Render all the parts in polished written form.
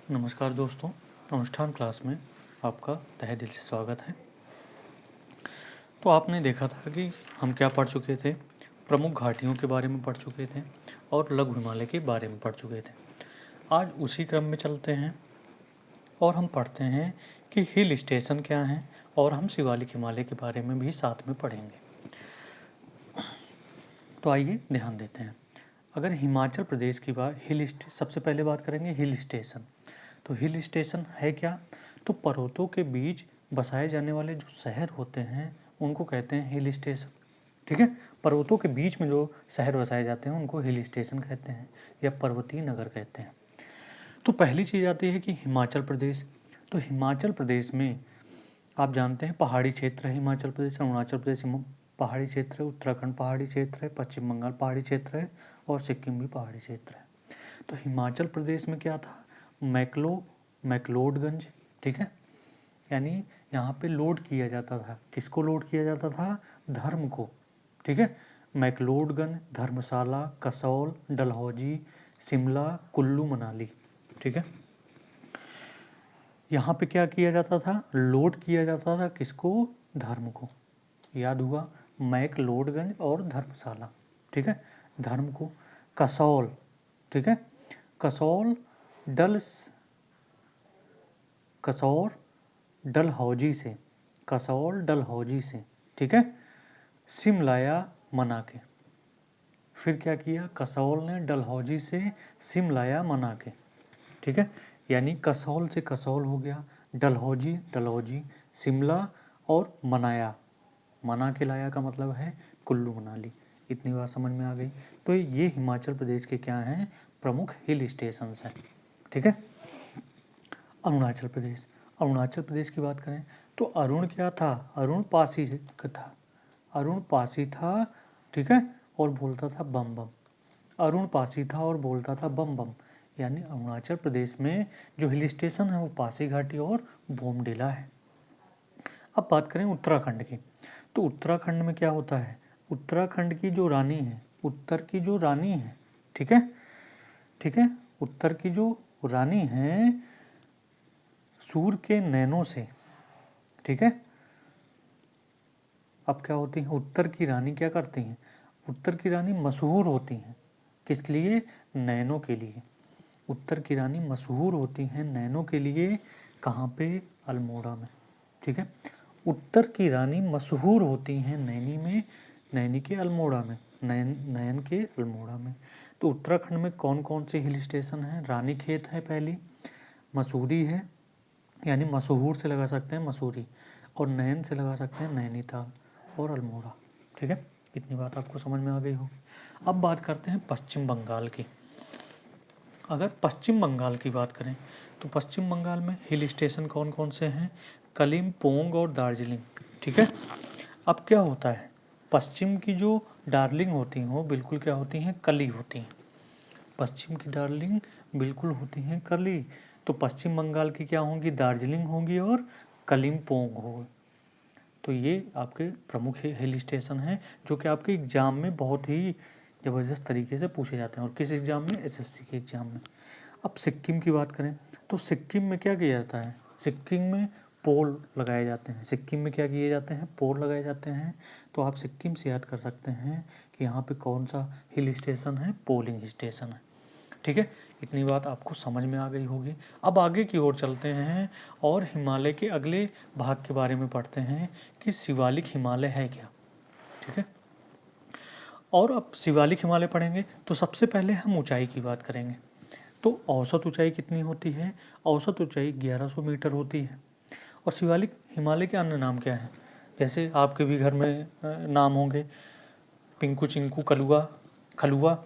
नमस्कार दोस्तों, अनुष्ठान क्लास में आपका तहे दिल से स्वागत है। तो आपने देखा था कि हम क्या पढ़ चुके थे, प्रमुख घाटियों के बारे में पढ़ चुके थे और लघु हिमालय के बारे में पढ़ चुके थे। आज उसी क्रम में चलते हैं और हम पढ़ते हैं कि हिल स्टेशन क्या हैं और हम शिवालिक हिमालय के बारे में भी साथ में पढ़ेंगे। तो आइए ध्यान देते हैं। अगर हिमाचल प्रदेश की बात सबसे पहले बात करेंगे हिल स्टेशन। तो हिल स्टेशन है क्या? तो पर्वतों के बीच बसाए जाने वाले जो शहर होते हैं उनको कहते हैं हिल स्टेशन। ठीक है, पर्वतों के बीच में जो शहर बसाए जाते हैं उनको हिल स्टेशन कहते हैं या पर्वतीय नगर कहते हैं। तो पहली चीज़ आती है कि हिमाचल प्रदेश। तो हिमाचल प्रदेश में आप जानते हैं पहाड़ी क्षेत्र है। हिमाचल प्रदेश, अरुणाचल प्रदेश पहाड़ी क्षेत्र है, उत्तराखंड पहाड़ी क्षेत्र है, पश्चिम बंगाल पहाड़ी क्षेत्र है और सिक्किम भी पहाड़ी क्षेत्र है। तो हिमाचल प्रदेश में क्या था? मैक्लोडगंज। ठीक है, यानी यहाँ पे लोड किया जाता था। किसको लोड किया जाता था? धर्म को। ठीक है, मैक्लोडगंज, धर्मशाला, कसौल, डलहौजी, शिमला, कुल्लू मनाली। ठीक है, यहाँ पे क्या किया जाता था? लोड किया जाता था किसको? धर्म को। याद हुआ, मैक्लोडगंज और धर्मशाला। ठीक है, धर्म को। कसौल, ठीक है, कसौल डलहौजी से, कसौल डलहौजी से। ठीक है, सिम लाया मना के। फिर क्या किया? कसौल ने डलहौजी से सिम लाया मना के। ठीक है, यानी कसौल से कसौल हो गया, डलहौजी, शिमला और मनाया। मना के लाया का मतलब है कुल्लू मनाली। इतनी बात समझ में आ गई। तो ये हिमाचल प्रदेश के क्या हैं? प्रमुख हिल स्टेशंस हैं। ठीक है, अरुणाचल प्रदेश। अरुणाचल प्रदेश की बात करें तो अरुण क्या था? अरुण पासी था। अरुण पासी था, ठीक है, और बोलता था बम बम। अरुण पासी था और बोलता था बम बम। यानी अरुणाचल प्रदेश में जो हिल स्टेशन है वो पासी घाटी और बोमडिला है। अब बात करें उत्तराखंड की। तो उत्तराखंड में क्या होता है? उत्तराखंड की जो रानी है, उत्तर की जो रानी है, ठीक है, ठीक है, उत्तर की जो रानी है सूर्य के नैनों से। ठीक है, अब क्या होती है? उत्तर की रानी क्या करती हैं? उत्तर की रानी मशहूर होती हैं किस लिए? नैनों के लिए। उत्तर की रानी मशहूर होती हैं नैनों के लिए। कहाँ पे? अल्मोड़ा में। ठीक है, उत्तर की रानी मशहूर होती हैं नैनी में, नैनी के अल्मोड़ा में, नैन के अल्मोड़ा में। तो उत्तराखंड में कौन कौन से हिल स्टेशन हैं? रानीखेत है पहली, मसूरी है, यानी मशहूर से लगा सकते हैं मसूरी, और नैन से लगा सकते हैं नैनीताल और अल्मोड़ा। ठीक है, इतनी बात आपको समझ में आ गई होगी। अब बात करते हैं पश्चिम बंगाल की। अगर पश्चिम बंगाल की बात करें तो पश्चिम बंगाल में हिल स्टेशन कौन कौन से हैं? कलिम्पोंग और दार्जिलिंग। ठीक है, अब क्या होता है? पश्चिम की जो डार्लिंग होती हैं वो बिल्कुल क्या होती हैं? कली होती हैं। पश्चिम की डार्लिंग बिल्कुल होती हैं कली। तो पश्चिम बंगाल की क्या होंगी? दार्जिलिंग होंगी और कलिम्पोंग होगी। तो ये आपके प्रमुख हिल स्टेशन हैं जो कि आपके एग्ज़ाम में बहुत ही ज़बरदस्त तरीके से पूछे जाते हैं। और किस एग्ज़ाम में? एसएससी के एग्ज़ाम में। अब सिक्किम की बात करें तो सिक्किम में क्या किया जाता है? सिक्किम में पोल लगाए जाते हैं। सिक्किम में क्या किए जाते हैं? पोल लगाए जाते हैं। तो आप सिक्किम से याद कर सकते हैं कि यहाँ पे कौन सा हिल स्टेशन है? पोलिंग स्टेशन है। ठीक है, इतनी बात आपको समझ में आ गई होगी। अब आगे की ओर चलते हैं और हिमालय के अगले भाग के बारे में पढ़ते हैं कि शिवालिक हिमालय है क्या। ठीक है, और अब शिवालिक हिमालय पढ़ेंगे तो सबसे पहले हम ऊंचाई की बात करेंगे। तो औसत ऊंचाई कितनी होती है? औसत ऊंचाई 1100 मीटर होती है। और शिवालिक हिमालय के अन्य नाम क्या हैं? जैसे आपके भी घर में नाम होंगे, पिंकू, चिंकू, कलुआ, खलुआ।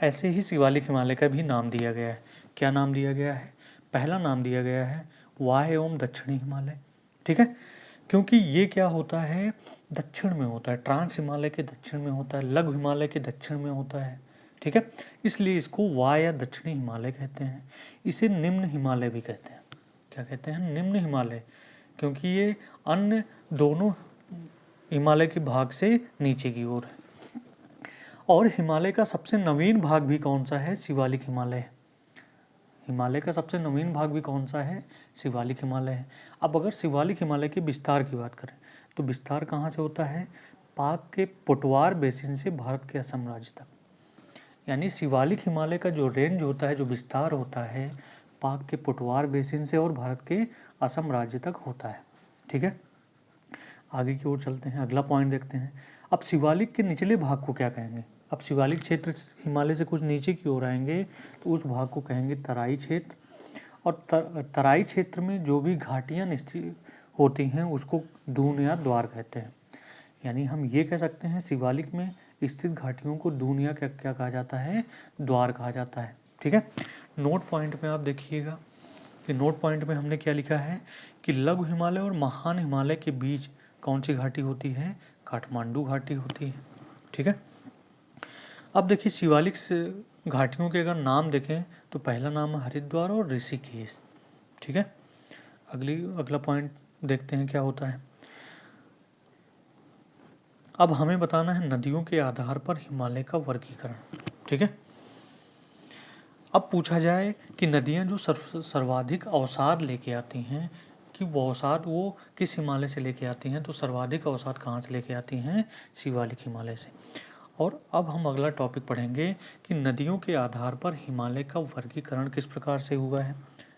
ऐसे ही शिवालिक हिमालय का भी नाम दिया गया है। क्या नाम दिया गया है? पहला नाम दिया गया है वाह एवं दक्षिणी हिमालय। ठीक है, क्योंकि ये क्या होता है? दक्षिण में होता है, ट्रांस हिमालय के दक्षिण में होता है, लघु हिमालय के दक्षिण में होता है। ठीक है, इसलिए इसको वाह या दक्षिणी हिमालय कहते हैं। इसे निम्न हिमालय भी कहते हैं। क्या कहते हैं? निम्न हिमालय, क्योंकि ये अन्य दोनों हिमालय के भाग से नीचे की ओर है। और हिमालय का सबसे नवीन भाग भी कौन सा है? शिवालिक हिमालय। हिमालय का सबसे नवीन भाग भी कौन सा है? शिवालिक हिमालय है। अब अगर शिवालिक हिमालय के विस्तार की बात करें तो विस्तार कहाँ से होता है? पाक के पोटवार बेसिन से भारत के असम राज्य तक। यानी शिवालिक हिमालय का जो रेंज होता है, जो विस्तार होता है, पाक के पोटवार बेसिन से और भारत के असम राज्य तक होता है। ठीक है, आगे की ओर चलते हैं, अगला पॉइंट देखते हैं। अब शिवालिक के निचले भाग को क्या कहेंगे? अब शिवालिक क्षेत्र हिमालय से कुछ नीचे की ओर आएंगे तो उस भाग को कहेंगे तराई क्षेत्र। और तराई क्षेत्र में जो भी घाटियाँ निश्चित होती हैं उसको दून या द्वार कहते हैं। यानी हम ये कह सकते हैं शिवालिक में स्थित घाटियों को दून या क्या क्या कहा जाता है? द्वार कहा जाता है। ठीक है, नोट पॉइंट में आप देखिएगा कि नोट पॉइंट में हमने क्या लिखा है कि लघु हिमालय और महान हिमालय के बीच कौन सी घाटी होती है? काठमांडू घाटी होती है। ठीक है, अब देखिए शिवालिक से घाटियों के अगर नाम देखें तो पहला नाम है हरिद्वार और ऋषिकेश। ठीक है, अगला पॉइंट देखते हैं क्या होता है। अब हमें बताना है नदियों के आधार पर हिमालय का वर्गीकरण। ठीक है, अब पूछा जाए कि नदियां जो सर्वाधिक अवसाद लेके आती हैं, कि वो अवसाद वो किस हिमालय से लेके आती हैं, तो सर्वाधिक अवसाद कहाँ से लेके आती हैं? शिवालिक हिमालय से। और अब हम अगला टॉपिक पढ़ेंगे कि नदियों के आधार पर हिमालय का वर्गीकरण किस प्रकार से हुआ है।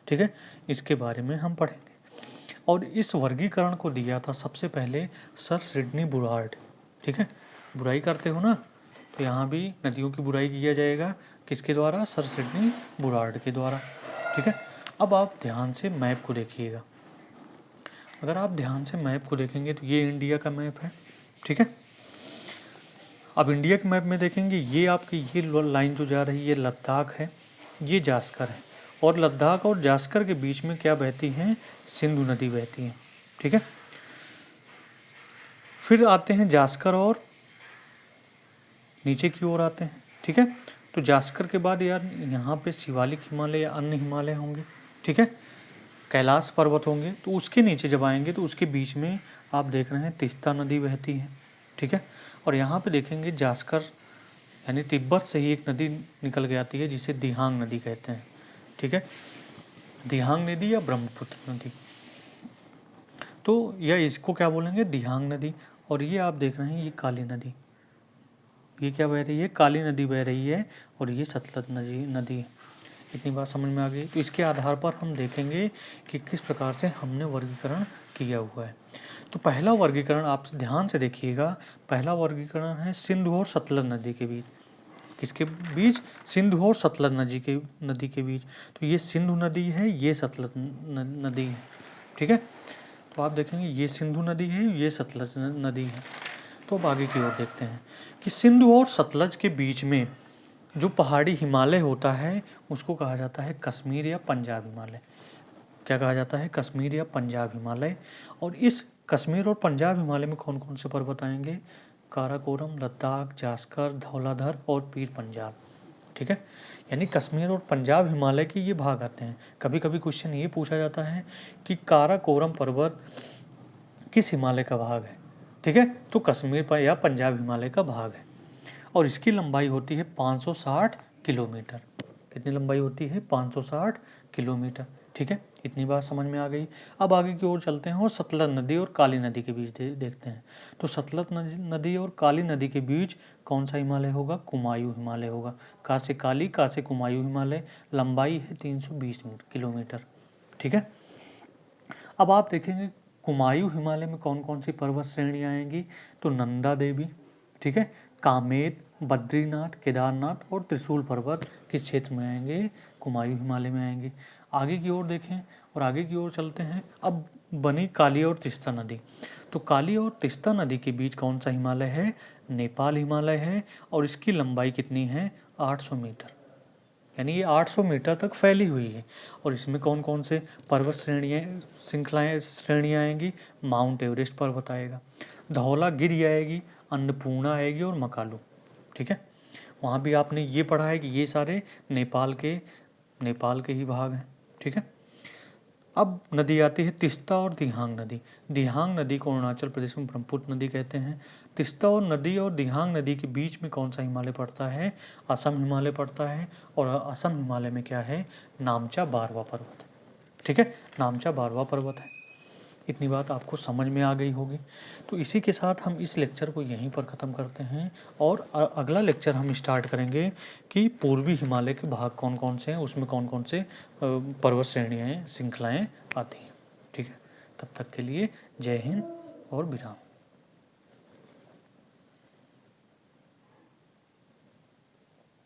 ठीक है, इसके बारे में हम पढ़ेंगे। और इस वर्गीकरण को दिया था सबसे पहले सर सिडनी बुरार्ड। ठीक है, बुराई करते हो ना, तो यहाँ भी नदियों की बुराई किया जाएगा, किसके द्वारा? सर सिडनी बुरार्ड के द्वारा। ठीक है, अब आप ध्यान से मैप को देखिएगा। अगर आप ध्यान से मैप को देखेंगे तो ये इंडिया का मैप है। ठीक है, अब इंडिया के मैप में देखेंगे ये आपकी ये लाइन जो जा रही है ये लद्दाख है, ये जास्कर है, और लद्दाख और जास्कर के बीच में क्या बहती हैं? सिंधु नदी बहती है। ठीक है, फिर आते हैं जास्कर और नीचे की ओर आते हैं। ठीक है, तो जास्कर के बाद यार यहाँ पे शिवालिक हिमालय या अन्य हिमालय होंगे। ठीक है, कैलाश पर्वत होंगे, तो उसके नीचे जब आएंगे तो उसके बीच में आप देख रहे हैं तीस्ता नदी बहती है। ठीक है, और यहाँ पे देखेंगे जास्कर यानी तिब्बत से ही एक नदी निकल के आती है जिसे दिहांग नदी कहते हैं। ठीक है, दिहांग नदी या ब्रह्मपुत्र नदी, तो यह इसको क्या बोलेंगे? दिहांग नदी। और ये आप देख रहे हैं ये काली नदी, ये क्या बह रही है? काली नदी बह रही है, और ये सतलज नदी है। इतनी बात समझ में आ गई। तो इसके आधार पर हम देखेंगे कि किस प्रकार से हमने वर्गीकरण किया हुआ है। तो पहला वर्गीकरण आप ध्यान से देखिएगा, पहला वर्गीकरण है सिंधु और सतलज नदी के बीच। किसके बीच? सिंधु और सतलज नदी के बीच। तो ये सिंधु नदी है, ये सतलज नदी है। ठीक है, तो आप देखेंगे ये सिंधु नदी है, ये सतलज नदी है। तो अब आगे की ओर देखते हैं कि सिंधु और सतलज के बीच में जो पहाड़ी हिमालय होता है उसको कहा जाता है कश्मीर या पंजाब हिमालय। क्या कहा जाता है? कश्मीर या पंजाब हिमालय। और इस कश्मीर और पंजाब हिमालय में कौन कौन से पर्वत आएंगे? काराकोरम, लद्दाख, जास्कर, धौलाधर और पीर पंजाब। ठीक है, यानी कश्मीर और पंजाब हिमालय के ये भाग आते हैं। कभी कभी क्वेश्चन ये पूछा जाता है कि काराकोरम पर्वत किस हिमालय का भाग है? ठीक है, तो कश्मीर पर या पंजाब हिमालय का भाग है, और इसकी लंबाई होती है 560 किलोमीटर। कितनी लंबाई होती है? 560 किलोमीटर। ठीक है, इतनी बात समझ में आ गई। अब आगे की ओर चलते हैं और सतलज नदी और काली नदी के बीच देखते हैं। तो सतलज नदी और काली नदी के बीच कौन सा हिमालय होगा? कुमायूं हिमालय होगा। का से काली, का से कुमायूं हिमालय, लंबाई है 320 किलोमीटर। ठीक है, अब आप देखेंगे कुमायूं हिमालय में कौन कौन सी पर्वत श्रेणियाँ आएंगी? तो नंदा देवी, ठीक है, कामेत, बद्रीनाथ, केदारनाथ और त्रिशूल पर्वत किस क्षेत्र में आएंगे? कुमायूं हिमालय में आएंगे। आगे की ओर देखें और आगे की ओर चलते हैं। अब बनी काली और तीस्ता नदी। तो काली और तीस्ता नदी के बीच कौन सा हिमालय है? नेपाल हिमालय है, और इसकी लंबाई कितनी है? 800 मीटर। यानी ये 800 मीटर तक फैली हुई है। और इसमें कौन कौन से पर्वत श्रेणियाँ आएंगी? माउंट एवरेस्ट पर्वत आएगा, धौलागिरी आएगी, अन्नपूर्णा आएगी और मकालू। ठीक है, वहाँ भी आपने ये पढ़ा है कि ये सारे नेपाल के ही भाग हैं। ठीक है, अब नदी आती है तिस्ता और दिहांग नदी। दिहांग नदी को अरुणाचल प्रदेश में ब्रह्मपुत्र नदी कहते हैं। तिस्ता और नदी और दिहांग नदी के बीच में कौन सा हिमालय पड़ता है? असम हिमालय पड़ता है। और असम हिमालय में क्या है? नामचा बारवा पर्वत। ठीक है, नामचा बारवा पर्वत है। इतनी बात आपको समझ में आ गई होगी। तो इसी के साथ हम इस लेक्चर को यहीं पर ख़त्म करते हैं और अगला लेक्चर हम स्टार्ट करेंगे कि पूर्वी हिमालय के भाग कौन कौन से हैं, उसमें कौन कौन से पर्वत श्रेणियाँ श्रृंखलाएँ आती हैं। ठीक है, तब तक के लिए जय हिंद और विराम।